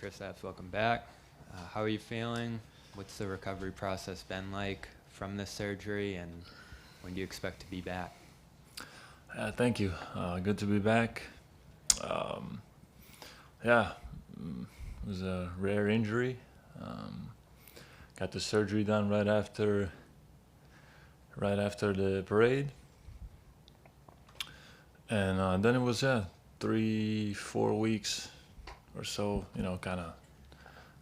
Kristaps, welcome back. How are you feeling? What's the recovery process been like from this surgery, and when do you expect to be back? Thank you. Good to be back. It was a rare injury. Got the surgery done right after the parade, and then it was 3-4 weeks or so, kind of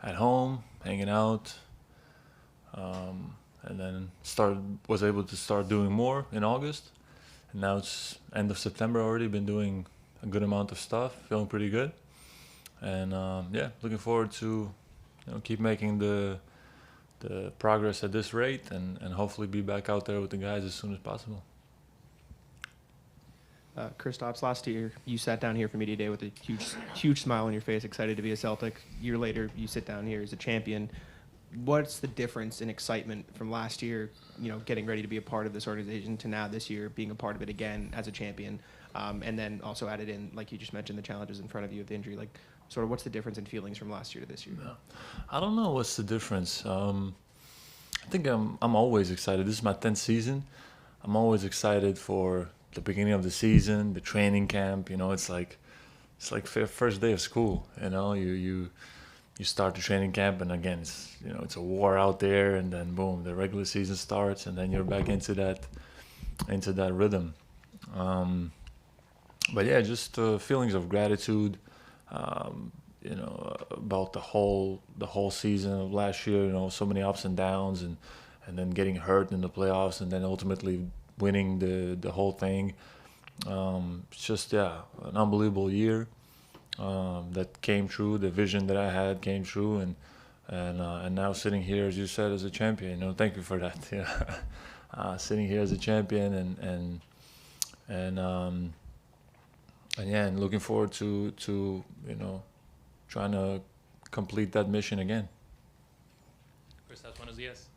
at home, hanging out, and then was able to start doing more in August. And now it's end of September already. Been doing a good amount of stuff, feeling pretty good, and looking forward to keep making the progress at this rate, and hopefully be back out there with the guys as soon as possible. Kristaps, last year you sat down here for Media Day with a huge smile on your face, excited to be a Celtic. A year later, you sit down here as a champion. What's the difference in excitement from last year, getting ready to be a part of this organization, to now this year being a part of it again as a champion, and then also added in, like you just mentioned, the challenges in front of you with the injury? Like, sort of what's the difference in feelings from last year to this year? I don't know what's the difference. I think I'm always excited. This is my 10th season. I'm always excited for the beginning of the season, the training camp. It's like first day of school. You start the training camp, and again, it's a war out there, and then boom, the regular season starts, and then you're back into that rhythm. But yeah, just feelings of gratitude, about the whole season of last year. So many ups and downs, and then getting hurt in the playoffs, and then ultimately winning the whole thing. It's just an unbelievable year. That came true. The vision that I had came true, and now sitting here, as you said, as a champion. Thank you for that. Sitting here as a champion, and looking forward to trying to complete that mission again. Kristaps, buenos días.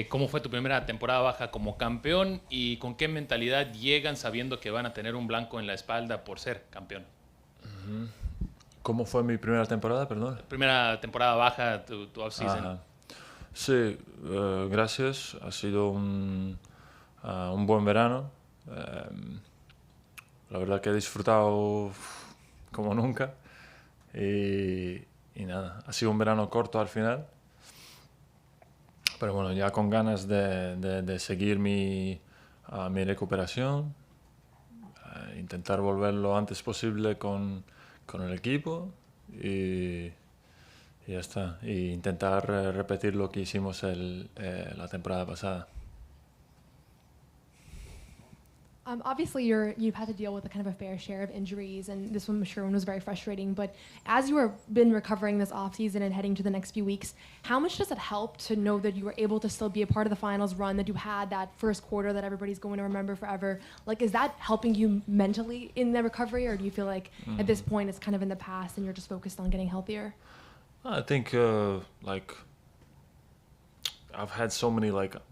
¿Cómo fue tu primera temporada baja como campeón, y con qué mentalidad llegan sabiendo que van a tener un blanco en la espalda por ser campeón? ¿Cómo fue mi primera temporada, perdón? Primera temporada baja, tu off-season. Sí, gracias. Ha sido un buen verano. La verdad que he disfrutado como nunca. Y nada, ha sido un verano corto al final. Pero bueno, ya con ganas de seguir mi recuperación. Intentar volver lo antes posible con el equipo, y ya está. Y intentar repetir lo que hicimos la temporada pasada. Obviously, you've had to deal with a kind of a fair share of injuries, and this one, I'm sure, was very frustrating. But as you have been recovering this offseason and heading to the next few weeks, how much does it help to know that you were able to still be a part of the finals run, that you had that first quarter that everybody's going to remember forever? Like, is that helping you mentally in the recovery, or do you feel like at this point it's kind of in the past and you're just focused on getting healthier? I think I've had so many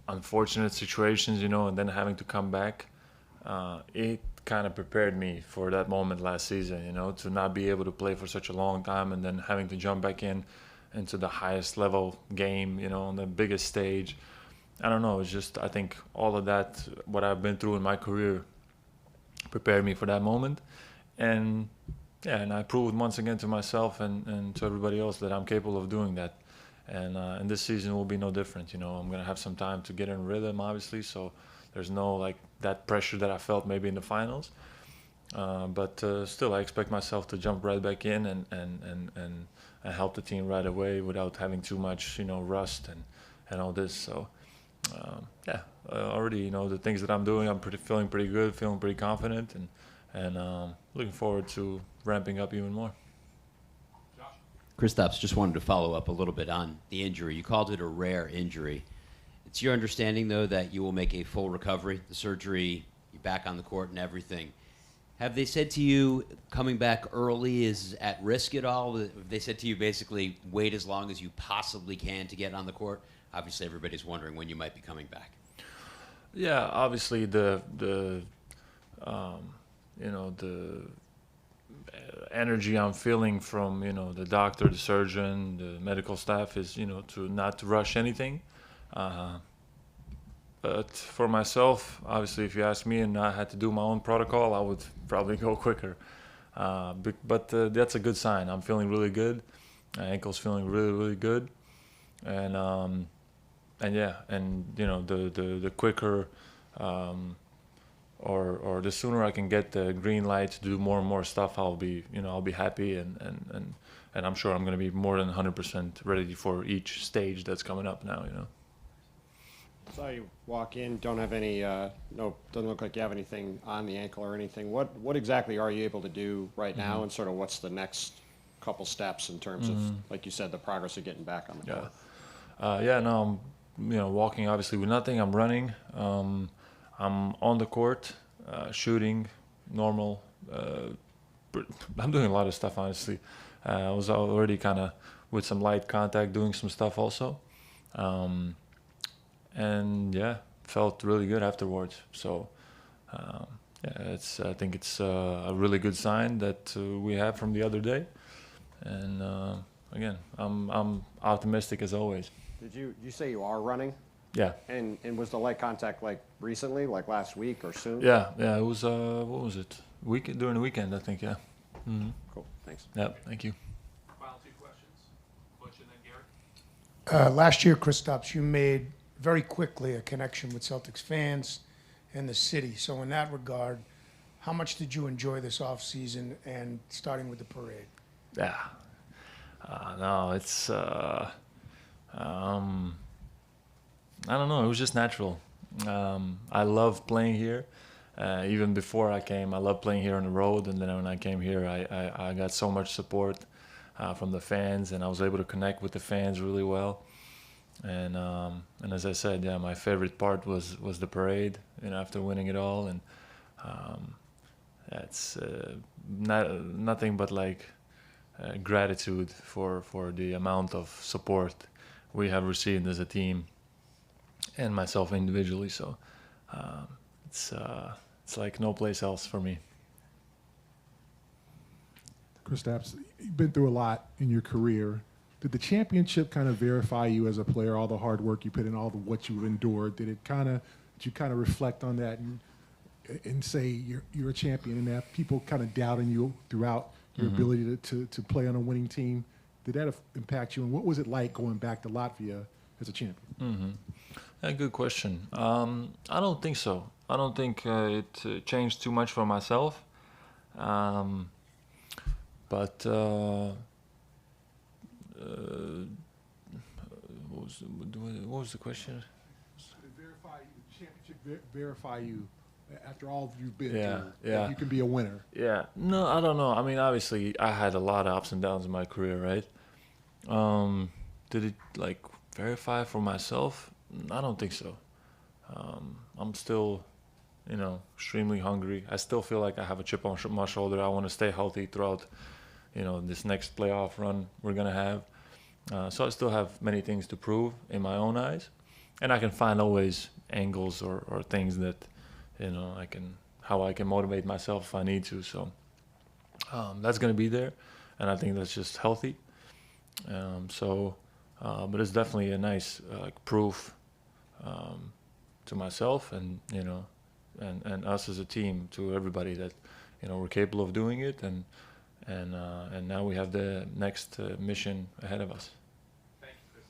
unfortunate situations, and then having to come back. It kind of prepared me for that moment last season, to not be able to play for such a long time, and then having to jump back into the highest level game, on the biggest stage. I don't know, it's just, I think all of that, what I've been through in my career, prepared me for that moment. And I proved once again to myself and to everybody else that I'm capable of doing that. And this season will be no different. I'm going to have some time to get in rhythm, obviously, so there's no that pressure that I felt maybe in the finals. But still, I expect myself to jump right back in and help the team right away without having too much, rust and all this. So, already, the things that I'm doing, I'm feeling pretty good, feeling pretty confident, and looking forward to ramping up even more. Kristaps, just wanted to follow up a little bit on the injury. You called it a rare injury. It's your understanding, though, that you will make a full recovery, the surgery, you're back on the court and everything. Have they said to you coming back early is at risk at all? Have they said to you basically wait as long as you possibly can to get on the court? Obviously, everybody's wondering when you might be coming back. Yeah, obviously the energy I'm feeling from the doctor, the surgeon, the medical staff is to not to rush anything. But for myself, obviously, if you ask me and I had to do my own protocol, I would probably go quicker. But that's a good sign. I'm feeling really good. My ankle's feeling really, really good, and yeah, and the quicker or the sooner I can get the green light to do more and more stuff, I'll be happy, and I'm sure I'm going to be more than 100% ready for each stage that's coming up now. Saw you walk in, don't have any, doesn't look like you have anything on the ankle or anything. What exactly are you able to do right now, and sort of what's the next couple steps in terms of, like you said, the progress of getting back on the court? No, I'm walking obviously with nothing. I'm running. I'm on the court, shooting, normal. I'm doing a lot of stuff, honestly. I was already kind of with some light contact doing some stuff also. And yeah, felt really good afterwards. So I think it's a really good sign that we have from the other day. And again, I'm optimistic as always. Did you say you are running? Yeah. And was the light contact like recently, like last week or soon? Yeah. It was what was it? During the weekend, I think. Yeah. Mm-hmm. Cool. Thanks. Yeah. Thank you. Final two questions. Butch and then Gary. Last year, Kristaps, you made very quickly a connection with Celtics fans and the city. So in that regard, how much did you enjoy this offseason and starting with the parade? Yeah. No, it's I don't know. It was just natural. I love playing here. Even before I came, I loved playing here on the road. And then when I came here, I got so much support from the fans, and I was able to connect with the fans really well. And as I said, yeah, my favorite part was the parade. After winning it all, and that's nothing but like gratitude for the amount of support we have received as a team and myself individually. So it's like no place else for me. Kristaps, you've been through a lot in your career. Did the championship kind of verify you as a player, all the hard work you put in, what you've endured? Did you kind of reflect on that and say you're a champion, and that people kind of doubting you throughout your ability to play on a winning team? Did that impact you, and what was it like going back to Latvia as a champion? Yeah, good question. I don't think so. I don't think it changed too much for myself. But what was the question? Verify you after all you've been Yeah, through, yeah. that you can be a winner. Yeah. No, I don't know. I mean, obviously, I had a lot of ups and downs in my career, right? Did it like verify for myself? I don't think so. I'm still, extremely hungry. I still feel like I have a chip on my shoulder. I want to stay healthy throughout, this next playoff run we're gonna have. So I still have many things to prove in my own eyes, and I can find always angles or things that, how I can motivate myself if I need to. So that's gonna be there, and I think that's just healthy. But it's definitely a nice proof to myself and and us as a team, to everybody, that we're capable of doing it, and now we have the next mission ahead of us.